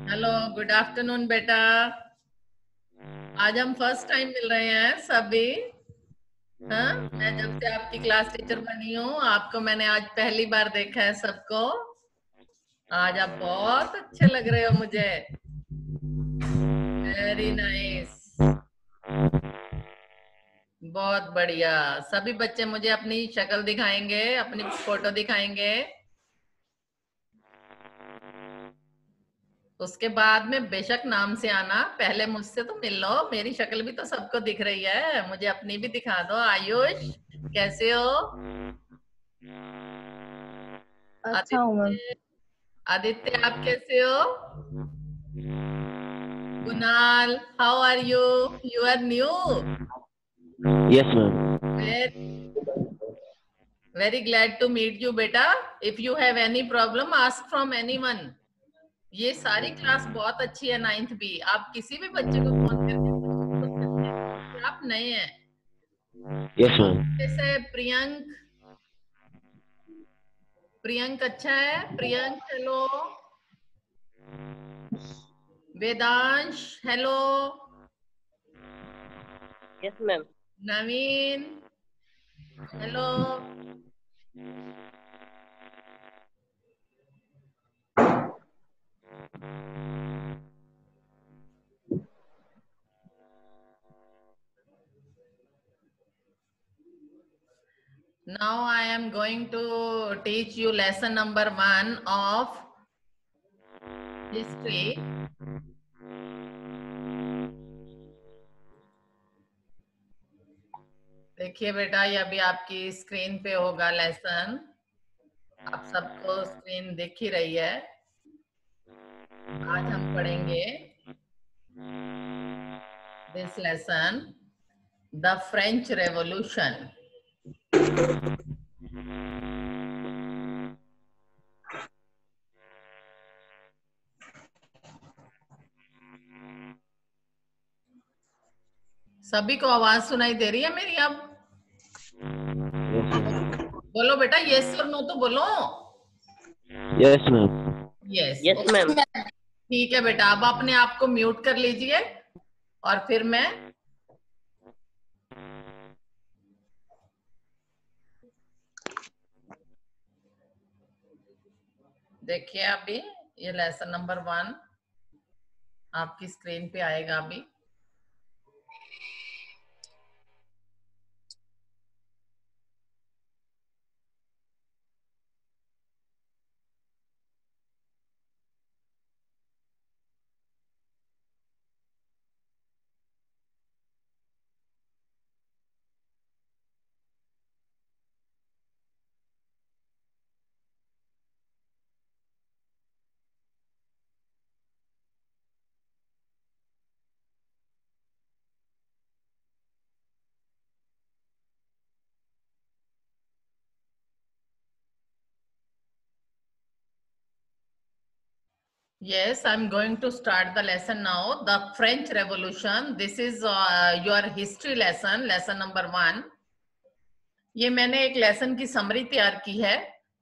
Hello, good afternoon बेटा। आज हम फर्स्ट टाइम मिल रहे हैं सभी। हाँ, मैं जब से आपकी क्लास टीचर बनी हूँ आपको मैंने आज पहली बार देखा है सबको। आज आप बहुत अच्छे लग रहे हो मुझे। वेरी नाइस, बहुत बढ़िया। सभी बच्चे मुझे अपनी शक्ल दिखाएंगे, अपनी फोटो दिखाएंगे। उसके बाद में बेशक नाम से आना, पहले मुझसे तो मिल लो। मेरी शक्ल भी तो सबको दिख रही है, मुझे अपनी भी दिखा दो। आयुष, कैसे हो? अच्छा हूँ मैम। आदित्य, आदित्य आप कैसे हो? Kunal, how are you? You are new. Yes, ma'am. Very glad to meet you बेटा। If you have any problem ask from anyone. ये सारी क्लास बहुत अच्छी है, नाइन्थ भी। आप किसी भी बच्चे को फोन करके पूछ सकते हैं कि आप नए हैं। Yes, ma'am. जैसे प्रियंक, प्रियंक अच्छा है। Priyank hello. Vedansh hello. Yes ma'am. Naveen hello. Now I am going to teach you lesson number 1 of history. देखिए बेटा, ये अभी आपकी स्क्रीन पे होगा लेसन। आप सबको स्क्रीन दिख ही रही है। आज हम पढ़ेंगे this lesson, the French revolution. सभी को आवाज सुनाई दे रही है मेरी अब? बोलो बेटा, यस और नो तो बोलो। Yes, ma'am. Yes yes ma'am. ठीक है बेटा, अब अपने आप को म्यूट कर लीजिए और फिर मैं देखिए अभी ये लेसन नंबर 1 आपकी स्क्रीन पे आएगा अभी। Yes, I'm going to start the lesson now. The French Revolution. This is your history lesson, lesson number 1. ये मैंने एक लेसन की समरी तैयार की है,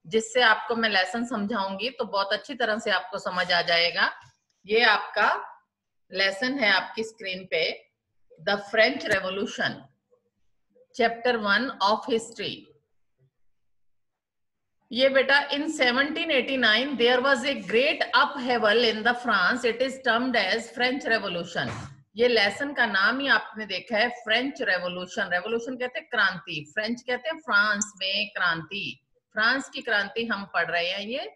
जिससे आपको मैं लेसन समझाऊंगी तो बहुत अच्छी तरह से आपको समझ आ जाएगा। ये आपका लेसन है आपकी स्क्रीन पे, the French revolution, chapter 1 of history. ये बेटा, in 1789 there was a great upheaval in the France, it is termed as French revolution. ये लेसन का नाम ही आपने देखा है, फ्रेंच रेवोल्यूशन। रेवोल्यूशन कहते हैं क्रांति, फ्रेंच कहते हैं फ्रांस में क्रांति। फ्रांस की क्रांति हम पढ़ रहे हैं। ये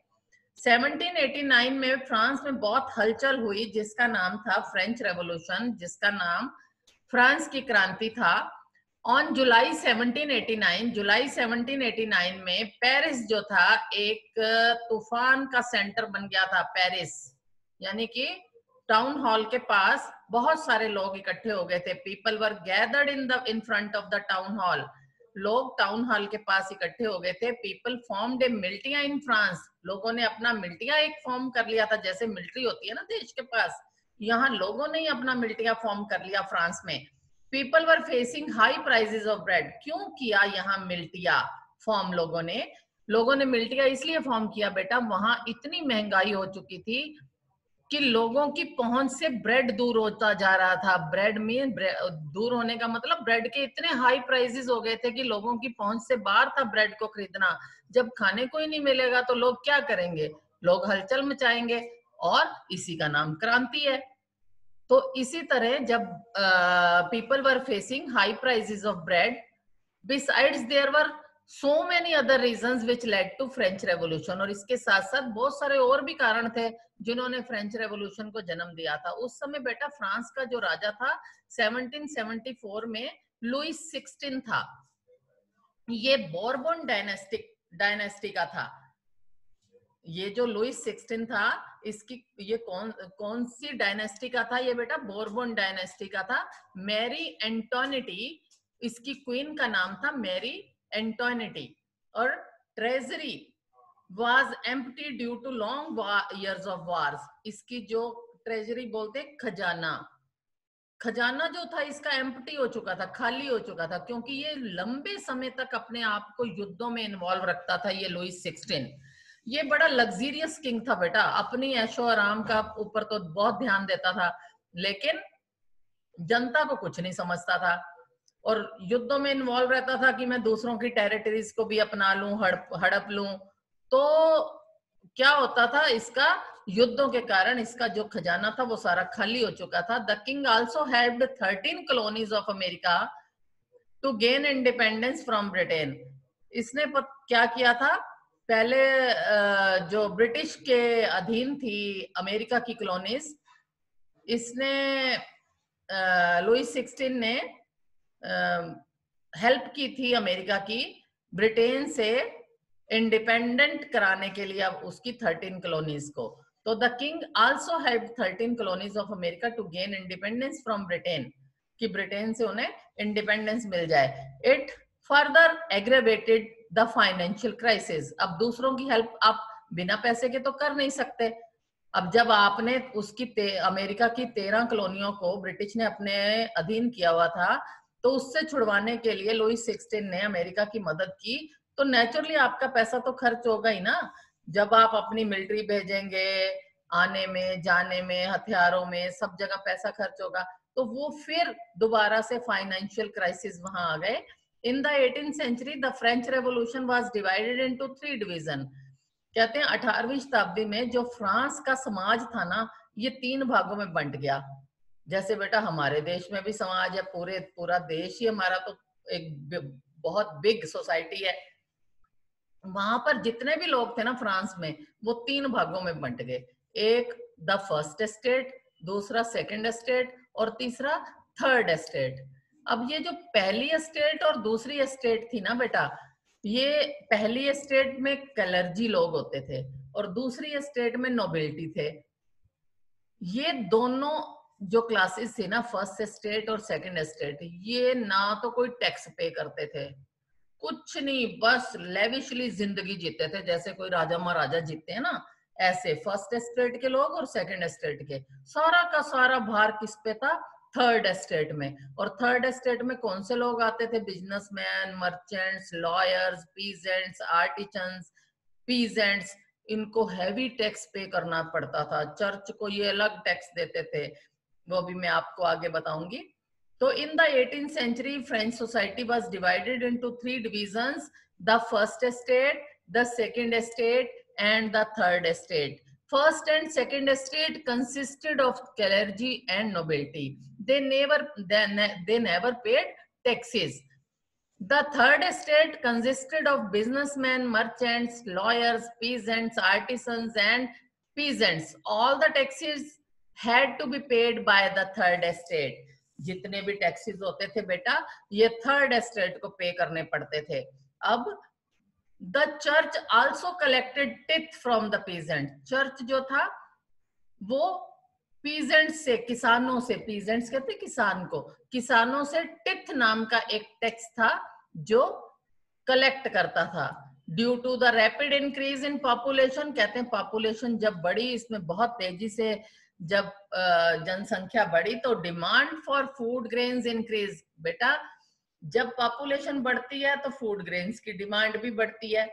1789 में फ्रांस में बहुत हलचल हुई, जिसका नाम था फ्रेंच रेवोल्यूशन, जिसका नाम फ्रांस की क्रांति था। ऑन जुलाई 1789, जुलाई 1789 में पेरिस जो था एक तूफान का सेंटर बन गया था। पेरिस यानी कि टाउन हॉल के पास बहुत सारे लोग इकट्ठे हो गए थे। People were gathered in front of the town hall. लोग टाउन हॉल के पास इकट्ठे हो गए थे। People formed A militia in France. लोगों ने अपना मिलिटिया एक फॉर्म कर लिया था, जैसे मिलिट्री होती है ना देश के पास, यहाँ लोगों ने ही अपना मिलिटिया फॉर्म कर लिया फ्रांस में। People were facing high prices of bread. क्यों किया यहाँ मिलिटिया फॉर्म लोगों ने? लोगों ने मिल्टिया इसलिए फॉर्म किया बेटा, वहां इतनी महंगाई हो चुकी थी कि लोगों की पहुंच से ब्रेड दूर होता जा रहा था। ब्रेड में दूर होने का मतलब ब्रेड के इतने हाई प्राइसेस हो गए थे कि लोगों की पहुंच से बाहर था ब्रेड को खरीदना। जब खाने को ही नहीं मिलेगा तो लोग क्या करेंगे? लोग हलचल मचाएंगे, और इसी का नाम क्रांति है। तो इसी तरह जब people were facing high prices of bread, besides there were so many other reasons which led to French revolution, और इसके साथ साथ बहुत सारे और भी कारण थे जिन्होंने फ्रेंच रेवोल्यूशन को जन्म दिया था। उस समय बेटा फ्रांस का जो राजा था 1774 में लुइस 16 था। ये बोरबोन डायनेस्टी का था। ये जो लुइस 16 था, इसकी ये कौन सी डायनेस्टी का था? ये बेटा बोरबोन डायनेस्टी का था। मैरी एंटोनिटी इसकी क्वीन का नाम था, Marie Antoinette treasury was empty due to long years of wars. इसकी जो ट्रेजरी बोलते खजाना, खजाना जो था इसका एम्प्टी हो चुका था, खाली हो चुका था, क्योंकि ये लंबे समय तक अपने आप को युद्धों में इन्वॉल्व रखता था। ये लुइस 16 ये बड़ा लग्जरियस किंग था बेटा, अपनी ऐशो आराम का ऊपर तो बहुत ध्यान देता था, लेकिन जनता को कुछ नहीं समझता था, और युद्धों में इन्वॉल्व रहता था कि मैं दूसरों की टेरिटरीज को भी अपना लूं, हड़प लूं। तो क्या होता था, इसका युद्धों के कारण इसका जो खजाना था वो सारा खाली हो चुका था। The king also had 13 colonies of America to gain independence from Britain. इसने क्या किया था, पहले जो ब्रिटिश के अधीन थी अमेरिका की कॉलोनीज, इसने लुइस 16 ने हेल्प की थी अमेरिका की ब्रिटेन से इंडिपेंडेंट कराने के लिए, अब उसकी 13 कॉलोनीज को। तो the king also had 13 colonies of America to gain independence from Britain, कि ब्रिटेन से उन्हें इंडिपेंडेंस मिल जाए। It further aggravated the financial crisis. अब दूसरों की हेल्प आप बिना पैसे के तो कर नहीं सकते। अब जब आपने उसकी अमेरिका की 13 कॉलोनियों को ब्रिटिश ने अपने अधीन किया हुआ था, तो उससे छुड़वाने के लिए लुइस 16 ने अमेरिका की मदद की, तो नेचुरली आपका पैसा तो खर्च होगा ही ना। जब आप अपनी मिलिट्री भेजेंगे, आने में जाने में, हथियारों में, सब जगह पैसा खर्च होगा, तो वो फिर दोबारा से फाइनेंशियल क्राइसिस वहां आ गए। In the 18th century the French revolution was divided into 3 division. कहते हैं 18वीं शताब्दी में जो फ्रांस का समाज था ना, ये 3 भागों में बंट गया। जैसे बेटा हमारे देश में भी समाज है, पूरा देश ही हमारा तो एक बहुत बिग सोसाइटी है। वहां पर जितने भी लोग थे ना फ्रांस में, वो 3 भागों में बंट गए। एक द फर्स्ट एस्टेट, दूसरा सेकंड एस्टेट, और तीसरा थर्ड एस्टेट। अब ये जो पहली एस्टेट और दूसरी एस्टेट थी ना बेटा, ये पहली एस्टेट में क्लर्जी लोग होते थे और दूसरी एस्टेट में नोबिलिटी थे। ये दोनों जो क्लासेस थी ना, फर्स्ट एस्टेट और सेकंड एस्टेट, ये ना तो कोई टैक्स पे करते थे, कुछ नहीं, बस लेविशली जिंदगी जीते थे, जैसे कोई राजा महाराजा जीते हैं ना, ऐसे फर्स्ट एस्टेट के लोग और सेकंड एस्टेट के। सारा का सारा भार किस पे था? थर्ड एस्टेट में। और थर्ड एस्टेट में कौन से लोग आते थे? Businessman, merchants, lawyers, peasants, artisans, peasants. इनको हैवी टैक्स पे करना पड़ता था। चर्च को ये अलग टैक्स देते थे, वो भी मैं आपको आगे बताऊंगी। So in the 18th century, French society was divided into 3 divisions: the first estate, the second estate, and the third estate. First and second estate consisted of clergy and nobility. They never paid taxes. The third estate consisted of businessmen, merchants, lawyers, peasants, artisans, and peasants. All the taxes had to be paid by the third estate. जितने भी taxes होते थे बेटा, ये third estate को पे करने पड़ते थे। अब the church also collected teeth from the peasant. Church जो था वो पीजेंट से, किसानों से, पीजेंट्स कहते किसान को, किसानों से टिथ नाम का एक टैक्स था जो कलेक्ट करता था। Due to the rapid increase in population, कहते हैं पॉपुलेशन जब बढ़ी, इसमें बहुत तेजी से जब जनसंख्या बढ़ी, तो demand for food grains increase. बेटा जब पॉपुलेशन बढ़ती है तो फूड ग्रेन्स की डिमांड भी बढ़ती है।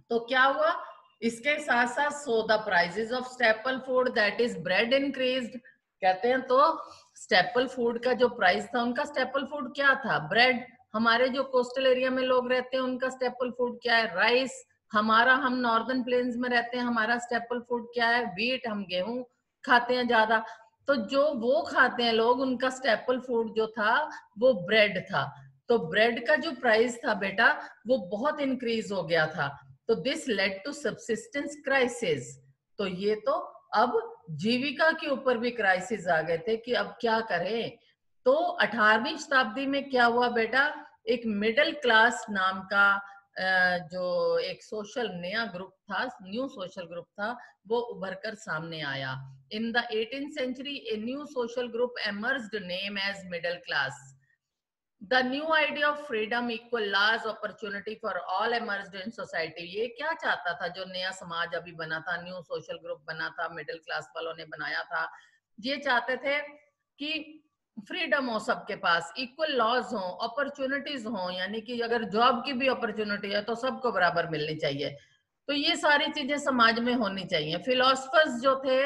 तो क्या हुआ, इसके साथ साथ so the prices of staple food that is bread increased. कहते हैं तो स्टेपल फूड का जो प्राइस था, उनका स्टेपल फूड क्या था, ब्रेड। हमारे जो कोस्टल एरिया में लोग रहते हैं उनका स्टेपल फूड क्या है, राइस। हम नॉर्दर्न प्लेन्स में रहते हैं, हमारा स्टेपल फूड क्या है, व्हीट। हम गेहूं खाते हैं ज्यादा। तो जो वो खाते हैं लोग, उनका स्टेपल फूड जो था वो ब्रेड था। तो ब्रेड का जो प्राइस था बेटा, वो बहुत इंक्रीज हो गया था। तो this led to subsistence crisis. तो ये तो अब जीविका के ऊपर भी क्राइसिस आ गए थे कि अब क्या करें। तो 18वीं शताब्दी में क्या हुआ बेटा, एक मिडिल क्लास नाम का जो एक सोशल नया ग्रुप था, न्यू सोशल ग्रुप था, वो उभर कर सामने आया। इन the 18th century a new social group emerged named as middle class. The new idea of freedom, equal laws, opportunity for all emerged in society. ये क्या चाहता था जो नया समाज अभी बना था, न्यू सोशल ग्रुप बना था, मिडिल क्लास वालों ने बनाया था। ये चाहते थे कि फ्रीडम हो सबके पास, इक्वल लॉज हो, अपॉर्चुनिटीज हो, यानी कि अगर जॉब की भी अपॉर्चुनिटी है तो सबको बराबर मिलनी चाहिए। तो ये सारी चीजें समाज में होनी चाहिए। फिलोसफर्स जो थे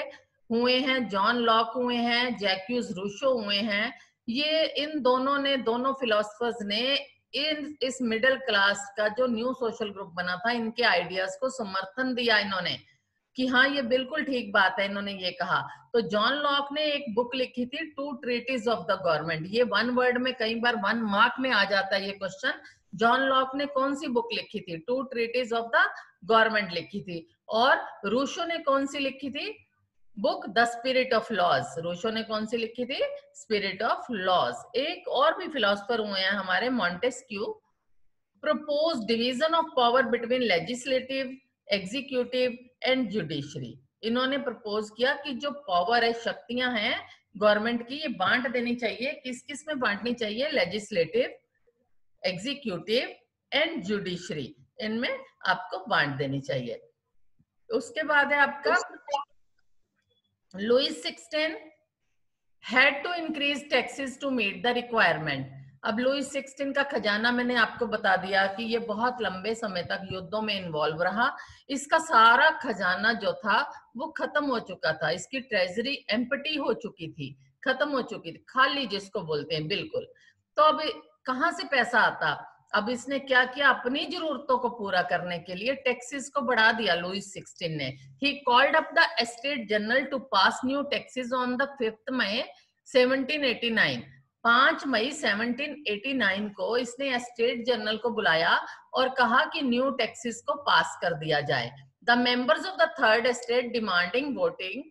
हुए हैं, जॉन लॉक हुए हैं, जैक्यूज रूसो हुए हैं। ये इन दोनों ने, दोनों फिलोसफर्स ने इस मिडिल क्लास का जो न्यू सोशल ग्रुप बना था, इनके आइडियाज को समर्थन दिया इन्होंने कि हाँ ये बिल्कुल ठीक बात है, इन्होंने ये कहा। तो जॉन लॉक ने एक बुक लिखी थी, two treatises of the government. ये वन वर्ड में, कई बार 1 मार्क में आ जाता है ये क्वेश्चन। जॉन लॉक ने कौन सी बुक लिखी थी, two treatises of the government लिखी थी। और रूसो ने कौन सी लिखी थी book, the spirit of laws. Rousseau ने कौन सी लिखी थी, स्पिरिट ऑफ लॉज। एक और भी फिलोसफर हुए हैं हमारे, Montesquieu. Propose division of power between legislative, executive and judiciary. इन्होंने प्रपोज किया कि जो पावर है, शक्तियां हैं गवर्नमेंट की, ये बांट देनी चाहिए। किस किस में बांटनी चाहिए, लेजिस्लेटिव, एग्जीक्यूटिव एंड जुडिशरी, इनमें आपको बांट देनी चाहिए। उसके बाद है आपका Lewis 16 had to increase taxes to meet the requirement. अब लुईस 16 का खजाना मैंने आपको बता दिया कि ये बहुत लंबे समय तक युद्धों में इन्वॉल्व रहा। इसका सारा खजाना जो था वो खत्म हो चुका था, इसकी ट्रेजरी एम्प्टी हो चुकी थी, खत्म हो चुकी थी, खाली जिसको बोलते हैं, बिल्कुल। तो अब कहां से पैसा आता, अब इसने क्या किया, अपनी जरूरतों को पूरा करने के लिए टैक्सेस को बढ़ा दिया लुईस 16 ने। He called up the state general to pass new taxes on the 5 मई 1789। 5 मई 1789 को इसने स्टेट जनरल को बुलाया और कहा कि न्यू टैक्सेस को पास कर दिया जाए। The members of the third state demanding voting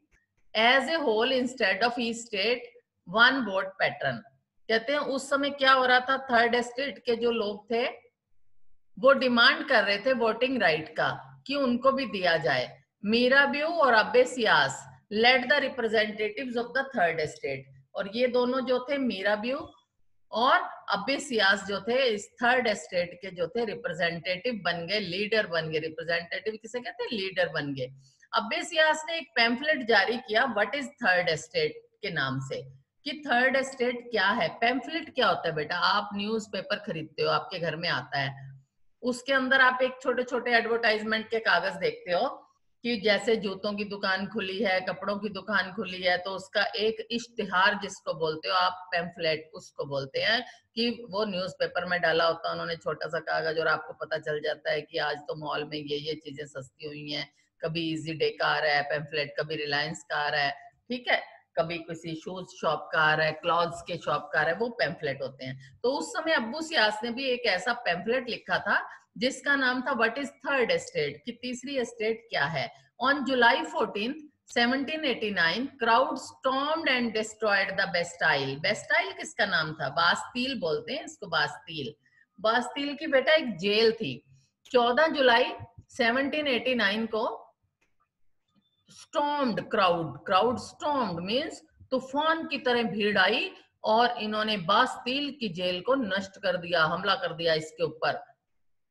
as a whole instead of each state 1 vote pattern. कहते हैं उस समय क्या हो रहा था, थर्ड स्टेट के जो लोग थे वो डिमांड कर रहे थे वोटिंग राइट का, कि उनको भी दिया जाए। मीराब्यू और Abbe Sieyes led the representatives of the third state. और ये दोनों जो थे, मीराब्यू और अब्बे सियास जो थे, इस थर्ड स्टेट के जो थे रिप्रेजेंटेटिव बन गए, लीडर बन गए। रिप्रेजेंटेटिव किसे कहते हैं, लीडर बन गए। अब्बे सियास ने एक पैम्फलेट जारी किया, व्हाट इज थर्ड स्टेट के नाम से, कि थर्ड स्टेट क्या है। पैम्फलेट क्या होता है बेटा, आप न्यूज़पेपर खरीदते हो, आपके घर में आता है, उसके अंदर आप एक छोटे छोटे एडवर्टाइजमेंट के कागज देखते हो कि जैसे जूतों की दुकान खुली है, कपड़ों की दुकान खुली है, तो उसका एक इश्तिहार जिसको बोलते हो आप, पैम्फलेट उसको बोलते हैं, कि वो न्यूज़पेपर में डाला होता है उन्होंने छोटा सा कागज, और आपको पता चल जाता है कि आज तो मॉल में ये चीजें सस्ती हुई हैं। कभी इजी डे का आ रहा है पैम्फलेट, कभी रिलायंस का आ रहा है, ठीक है, कभी किसी शूज शॉप का आ रहा है, क्लॉथ्स के शॉप का आ रहा है, वो पैम्फलेट होते हैं। तो उस समय अब्बू सियास ने भी एक ऐसा पैम्फलेट लिखा था जिसका नाम था व्हाट इज थर्ड स्टेट, कि तीसरी स्टेट क्या है। On July 14 1789 crowd stormed and destroyed the Bastille. Bastille किसका नाम था, बास्तील बोलते हैं इसको, बास्तील। बास्तील की बेटा एक जेल थी। 14 जुलाई 1789 को स्टॉर्म्ड, क्राउड स्टॉर्म्ड मींस तूफान की तरह भीड़ आई और इन्होंने बास्तील की जेल को नष्ट कर दिया, हमला कर दिया इसके ऊपर।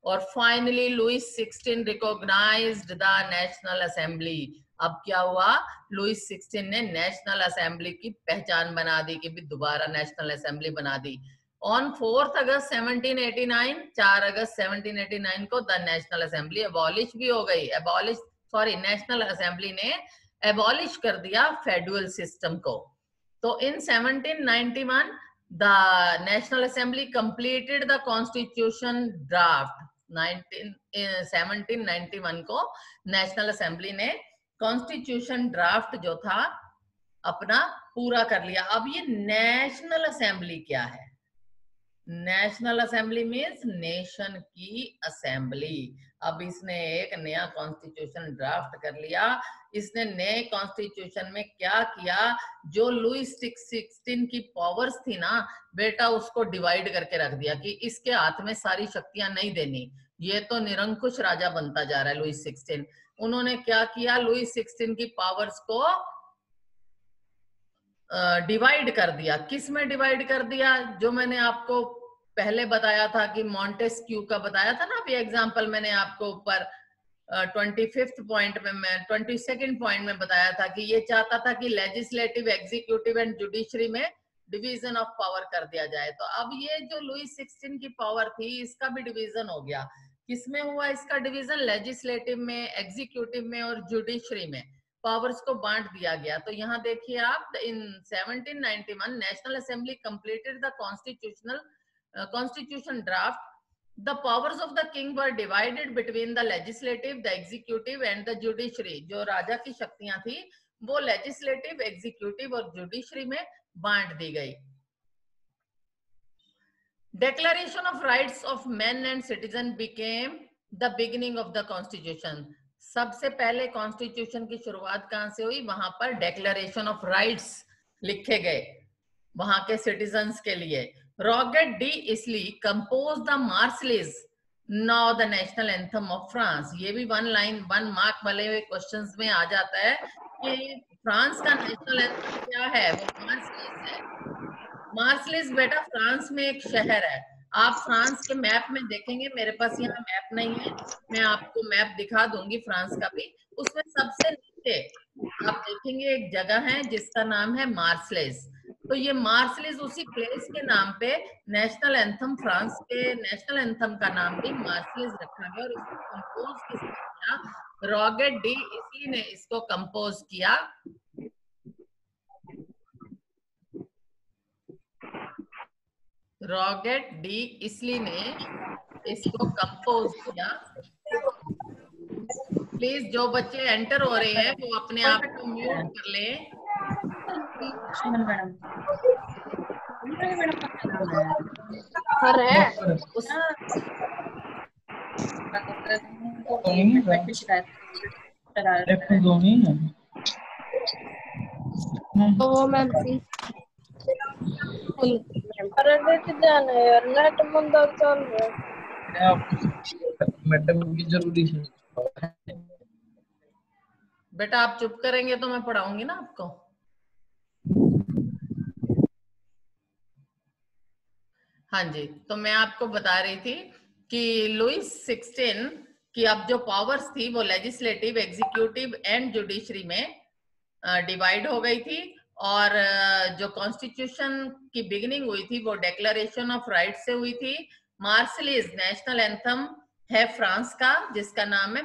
और finally Louis 16 recognised the national assembly. अब क्या हुआ, लुईस 16 ने नेशनल असेंबली की पहचान बना दी, कि भी दोबारा नेशनल असेंबली बना दी। ऑन 4 अगस्त 1789, 4 अगस्त 1789 को द नेशनल असेंबली एबॉलिश भी हो गई, नेशनल असेंबली ने एबॉलिश कर दिया फेडरल सिस्टम को। तो इन 1791 the national assembly completed the constitution draft. 1791 को नेशनल असेंबली ने कॉन्स्टिट्यूशन ड्राफ्ट जो था अपना पूरा कर लिया। अब ये नेशनल असेंबली क्या है? नेशनल असेंबली मीन्स नेशन की असेंबली। अब इसने एक नया कॉन्स्टिट्यूशन ड्राफ्ट कर लिया। इसने नए कॉन्स्टिट्यूशन में क्या किया, जो लुईस 16 की पावर्स थी ना बेटा, उसको डिवाइड करके रख दिया कि इसके हाथ में सारी शक्तियां नहीं देनी, ये तो निरंकुश राजा बनता जा रहा है लुईस 16। उन्होंने क्या किया, लुईस 16 की पावर्स को डिवाइड कर दिया। किस में डिवाइड कर दिया? जो मैंने आपको पहले बताया था कि मॉन्टेस्क्यू का बताया था ना, अभी एग्जांपल मैंने आपको ऊपर 25th पॉइंट में, मैं 22nd पॉइंट में बताया था कि ये चाहता था कि लेजिस्लेटिव, एग्जीक्यूटिव एंड जुडिशरी में डिवीजन ऑफ पावर कर दिया जाए। तो अब ये जो लुईस 16 की पावर थी इसका भी डिवीजन हो गया। किसमें हुआ इसका डिवीजन? लेजिस्लेटिव में, एग्जीक्यूटिव में और जुडिशरी में पावर्स को बांट दिया गया। तो यहाँ देखिए आप, इन 1791 national assembly completed the constitution draft. The powers of the king were divided between the legislative, the executive and the judiciary. जो राजा की शक्तियां थी वो लेजिस्लेटिव, एग्जीक्यूटिव और जुडिशरी में बांट दी गई। Declaration of Rights of Men and Citizen became the beginning of the Constitution. सबसे पहले कॉन्स्टिट्यूशन की शुरुआत कहां से हुई? वहां पर डेक्लेरेशन ऑफ राइट्स लिखे गए वहां के सिटीजन्स के लिए। Rouget de Lisle composed the Marseillaise, now the national anthem of France. ये भी 1 मार्क वाले क्वेश्चंस में आ जाता है कि फ्रांस का नेशनल एंथम क्या है? वो मार्सलीज है। मार्सलीज बेटा फ्रांस में एक शहर है। आप फ्रांस के मैप में देखेंगे, मेरे पास यहाँ मैप नहीं है, मैं आपको मैप दिखा दूंगी फ्रांस का भी। उसमें सबसे नीचे आप देखेंगे एक जगह है जिसका नाम है मार्सलीज। तो ये मार्सलीज उसी प्लेस के नाम पे नेशनल एंथम, फ्रांस के नेशनल एंथम का नाम भी मार्सलीज रखा गया। और इसको कंपोज किसने किया? रॉगेट डी इसली ने इसको कंपोज किया। रॉगेट डी इसली ने इसको कंपोज किया। प्लीज जो बच्चे एंटर हो रहे हैं वो अपने आप को म्यूट कर ले। नेट मंदा चल रहा मैडम की जरूरी है। बेटा आप चुप करेंगे तो मैं पढ़ाऊंगी ना आपको। हाँ जी, तो मैं आपको बता रही थी कि लुईस 16 की अब जो पावर्स थी वो लेजिस्लेटिव, एग्जीक्यूटिव एंड जुडिशरी में डिवाइड हो गई थी। और जो कॉन्स्टिट्यूशन की बिगिनिंग हुई थी वो डेक्लेरेशन ऑफ राइट से हुई थी। मार्सलीज नेशनल एंथम है फ्रांस का, जिसका नाम है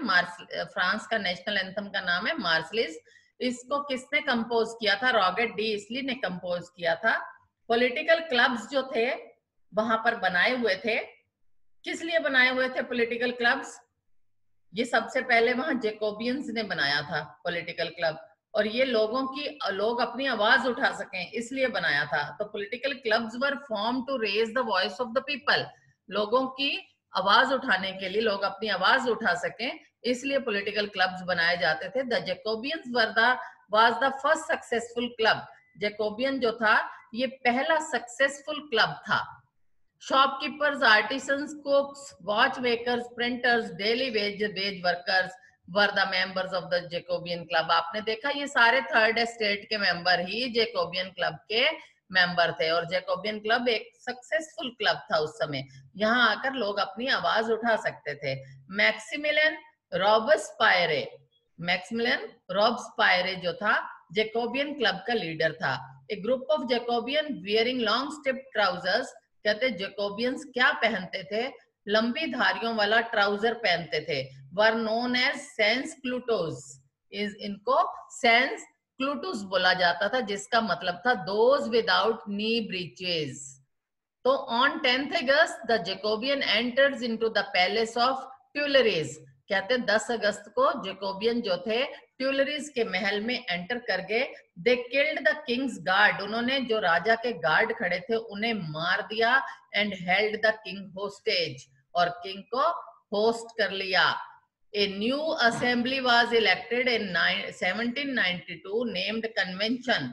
फ्रांस का नेशनल एंथम का नाम है मार्सलीज। इसको किसने कंपोज किया था? रॉगेट डी इसली ने कंपोज किया था। पॉलिटिकल क्लब्स जो थे वहां पर बनाए हुए थे। किस लिए बनाए हुए थे पॉलिटिकल क्लब्स? ये सबसे पहले वहां जैकोबियंस ने बनाया था पॉलिटिकल क्लब, और ये लोग अपनी आवाज उठा सकें इसलिए बनाया था। तो political clubs were form to raise the voice of the people. लोगों की आवाज उठाने के लिए, लोग अपनी आवाज उठा सकें इसलिए पॉलिटिकल क्लब्स बनाए जाते थे। The Jacobins was the first successful club. Jacobin जो था ये पहला सक्सेसफुल क्लब था। Shopkeepers, artisans, cooks, watch makers, printers, daily wage workers were the members of the Jacobin club. आपने देखा ये सारे थर्ड एस्टेट के मेंबर ही जैकोबियन क्लब के मेंबर थे। और जैकोबियन क्लब एक सक्सेसफुल क्लब था उस समय। यहाँ आकर लोग अपनी आवाज उठा सकते थे। मैक्सिमिलियन रॉब्सपायरे जो था जैकोबियन क्लब का लीडर था। A group of Jacobian wearing long striped trousers कहते जैकोबियंस क्या पहनते थे, लंबी धारियों वाला ट्राउजर पहनते थे, were known as sans culottes, इनको सेंस क्लूटोस बोला जाता था, जिसका मतलब था दोज विदाउट नी ब्रीचेस। तो on 10th August the Jacobian enters into the palace of Tuileries, कहते हैं 10 अगस्त को जैकोबियन जो थे ट्यूलरीज के महल में एंटर कर गए। They killed the Kings guard, उन्होंने जो राजा के गार्ड खड़े थे उन्हें मार दिया। And held the king hostage, और किंग को होस्ट कर लिया। A new assembly was elected in 1792 named convention,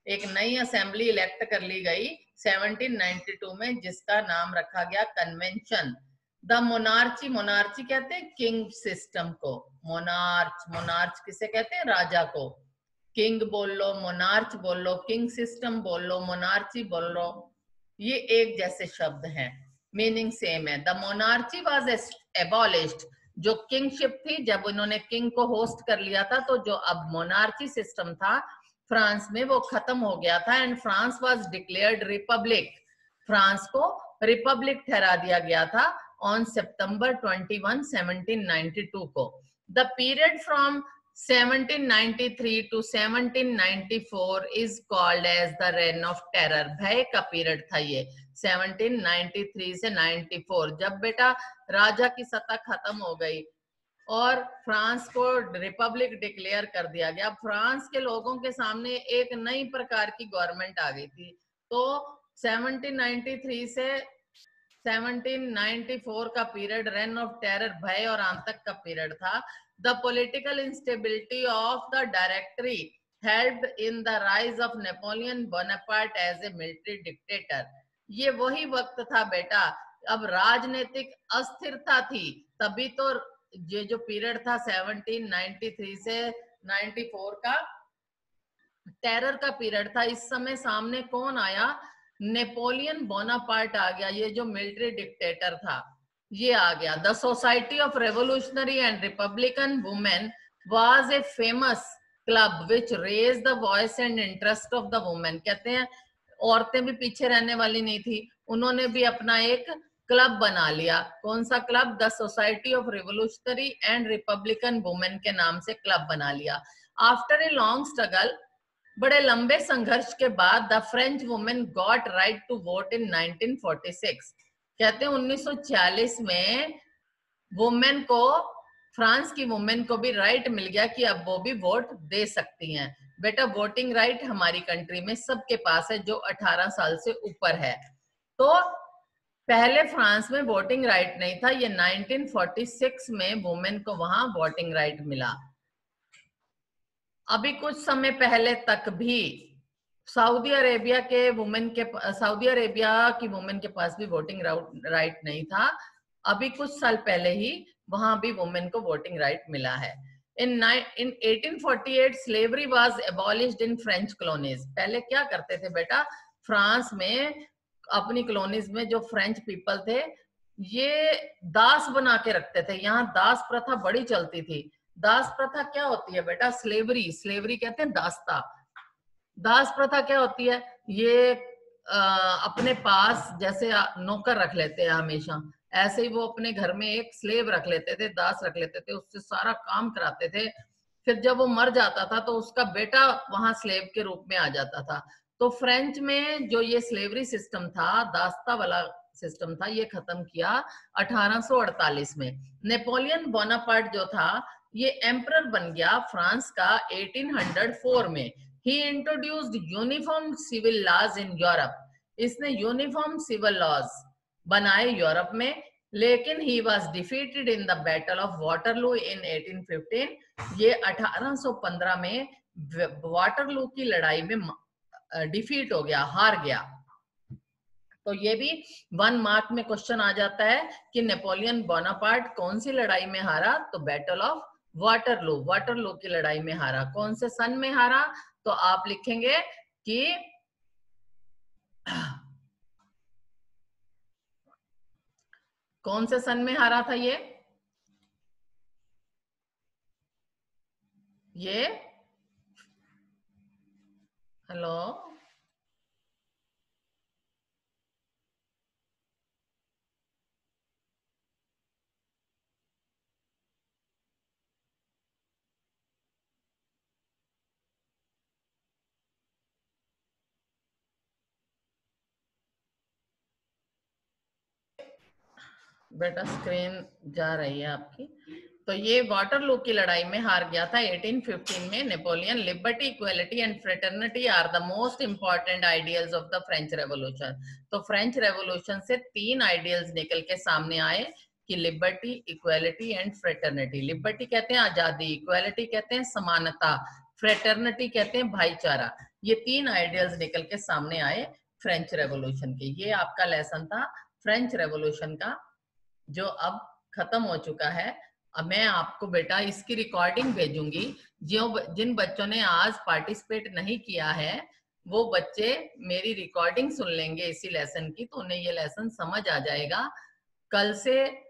एक नई असेंबली इलेक्ट कर ली गई 1792 में, जिसका नाम रखा गया कन्वेंशन। द मोनार्ची, मोनार्ची कहते हैं किंग सिस्टम को, मोनार्च, मोनार्च किसे कहते हैं, राजा को। किंग बोल लो, मोनार्च बोल लो, किंग सिस्टम बोल लो, मोनार्ची बोल लो, ये एक जैसे शब्द हैं, मीनिंग सेम है। द मोनार्ची वाज एबॉलिश्ड, जो किंगशिप थी, जब उन्होंने किंग को होस्ट कर लिया था, तो जो अब मोनार्ची सिस्टम था फ्रांस में वो खत्म हो गया था। And France was declared Republic, France को रिपब्लिक ठहरा दिया गया था ऑन सितंबर 21, 1792 को। The period from 1793 to 1794 is called as the reign of terror, भय का पीरियड था ये 1793 से 94, जब बेटा राजा की सत्ता खत्म हो गई और फ्रांस को रिपब्लिक डिक्लेयर कर दिया गया। फ्रांस के लोगों के सामने एक नई प्रकार की गवर्नमेंट आ गई थी। तो 1793 से 1794 का पीरियड रेन ऑफ टेरर, भय और आतंक का पीरियड था। The political instability of the directory helped in the rise of Napoleon Bonaparte as a military dictator. ये वही वक्त था बेटा, अब राजनीतिक अस्थिरता थी, तभी तो ये जो पीरियड था 1793 से 94 का टेरर का पीरियड था। इस समय सामने कौन आया, नेपोलियन बोनापार्ट आ गया, ये जो मिलिट्री डिक्टेटर था ये आ गया। The society of revolutionary and republican women was a famous club which raise the voice and interest of the women, कहते हैं औरतें भी पीछे रहने वाली नहीं थी, उन्होंने भी अपना एक क्लब बना लिया। कौन सा club, the society of revolutionary and republican women के नाम से क्लब बना लिया। आफ्टर ए लॉन्ग स्ट्रगल, बड़े लंबे संघर्ष के बाद, the French women got right to vote in 1946, कहते हैं 1946 में वुमेन को, फ्रांस की वुमेन को भी राइट मिल गया कि अब वो भी वोट दे सकती हैं। बेटा वोटिंग राइट हमारी कंट्री में सबके पास है जो 18 साल से ऊपर है। तो पहले फ्रांस में वोटिंग राइट नहीं था, ये 1946 में वुमेन को वहां वोटिंग राइट मिला। अभी कुछ समय पहले तक भी सऊदी अरेबिया की वुमेन के पास भी वोटिंग राइट नहीं था। अभी कुछ साल पहले ही वहां भी वुमेन को वोटिंग राइट मिला है। इन 1848 slavery was abolished in French colonies. पहले क्या करते थे बेटा, फ्रांस में अपनी कॉलोनीज में जो फ्रेंच पीपल थे ये दास बना के रखते थे, यहाँ दास प्रथा बड़ी चलती थी। दास प्रथा क्या होती है बेटा, स्लेवरी, स्लेवरी कहते हैं दास्ता। दास प्रथा क्या होती है, ये अपने पास जैसे नौकर रख लेते हैं हमेशा, ऐसे ही वो अपने घर में एक स्लेव रख लेते थे, दास रख लेते थे, उससे सारा काम कराते थे। फिर जब वो मर जाता था तो उसका बेटा वहां स्लेव के रूप में आ जाता था। तो फ्रेंच में जो ये स्लेवरी सिस्टम था, दास्ता वाला सिस्टम था, ये खत्म किया 1848 में। नेपोलियन बोनापार्ट जो था ये एम्परर बन गया फ्रांस का 1804 में। He introduced uniform civil laws in Europe, इसने यूनिफॉर्म सिविल लॉज बनाए यूरोप में, लेकिन he was defeated in the battle of Waterloo in 1815। ये 1815 में वाटरलू की लड़ाई में डिफीट हो गया, हार गया। तो ये भी 1 मार्क में क्वेश्चन आ जाता है कि नेपोलियन बोनापार्ट कौन सी लड़ाई में हारा, तो बैटल ऑफ वाटरलू, वाटरलू की लड़ाई में हारा। कौन से सन में हारा, तो आप लिखेंगे कि कौन से सन में हारा था ये हेलो बेटा स्क्रीन जा रही है आपकी। तो ये वाटरलू की लड़ाई में हार गया था 1815 में Napoleon. Liberty, equality and fraternity are the most important ideals of the French revolution. तो फ्रेंच रेवोल्यूशन से 3 आइडियल्स निकल के सामने आए कि liberty, equality and fraternity. Liberty कहते हैं आजादी, इक्वालिटी कहते हैं समानता, फ्रेटर्निटी कहते हैं भाईचारा। ये 3 आइडियल्स निकल के सामने आए फ्रेंच रेवोल्यूशन के। ये आपका लेसन था फ्रेंच रेवोल्यूशन का, जो अब खत्म हो चुका है। अब मैं आपको बेटा इसकी रिकॉर्डिंग भेजूंगी। जो जिन बच्चों ने आज पार्टिसिपेट नहीं किया है वो बच्चे मेरी रिकॉर्डिंग सुन लेंगे इसी लेसन की, तो उन्हें ये लेसन समझ आ जाएगा। कल से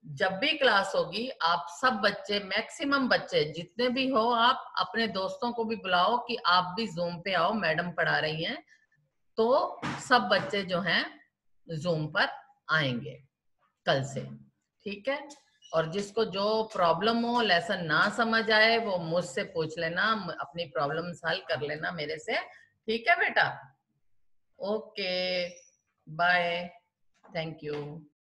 जब भी क्लास होगी आप सब बच्चे, मैक्सिमम बच्चे जितने भी हो, आप अपने दोस्तों को भी बुलाओ कि आप भी जूम पे आओ, मैडम पढ़ा रही हैं। तो सब बच्चे जो हैं जूम पर आएंगे कल से, ठीक है। और जिसको जो प्रॉब्लम हो, लेसन ना समझ आए, वो मुझसे पूछ लेना, अपनी प्रॉब्लम सॉल्व कर लेना मेरे से, ठीक है बेटा। Okay, bye, thank you.